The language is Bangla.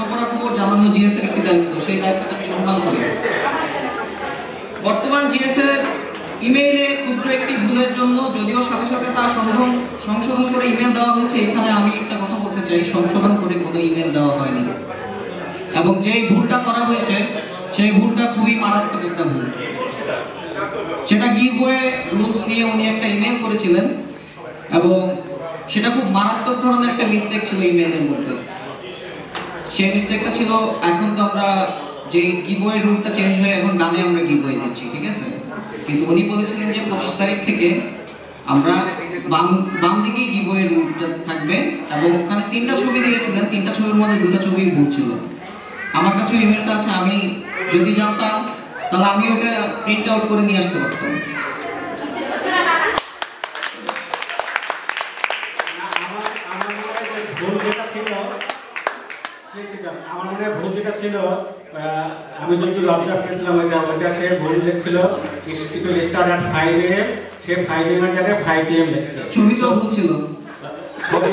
খবর রাখবো জানানো জিএস এর একটি দায়িত্ব, সেই দায়িত্বটা আমি সম্মান করি। বর্তমান জিএস এর ইমেইলে ক্ষুদ্র একটি ভুলের জন্য যদিও সাথে সাথে তা সংশোধন করে ইমেল দেওয়া হয়েছে, এখানে আমি একটা কথা বলতে চাই, সংশোধন করে কোনো ইমেল দেওয়া হয়নি এবং যেই ভুলটা করা হয়েছে সেই ভুলটা খুবই মারাত্মক একটা ভুল। সেটা গিভওয়ে রুলস নিয়ে উনি একটা ইমেল করেছিলেন এবং সেটা খুব মারাত্মক ধরনের একটা মিস্টেক ছিল ইমেলের মধ্যে। সেই মিস্টেকটা ছিল, এখন তো আমরা যে গিভওয়ে রুলটা চেঞ্জ হয়ে এখন ডানে আমরা গিভওয়ে দিচ্ছি, ঠিক আছে, কিন্তু উনি বলেছিলেন যে 25 তারিখ থেকে আমরা বাম দিকেই গিভওয়ে রুলটা থাকবে এবং ওখানে 3টা ছবি দিয়েছিলেন, 3টা ছবির মধ্যে 2টা ছবি ভুল ছিল। আমার কাছে ইমেলটা আছে, আমি যদি জানতাম তাহলে আমি ওটা প্রিন্ট আউট করে নিয়ে আসতে পারতাম। আমার মনে হয় ভুল যেটা ছিল, আমি যখন অবজার্ভ করেছিলাম ওইটা সে ভুল লিখছিল, it will start at 5 AM, সে 5 AM এর জায়গায় 5 PM লিখছে। ছবি তো ভুল ছিল। ছবি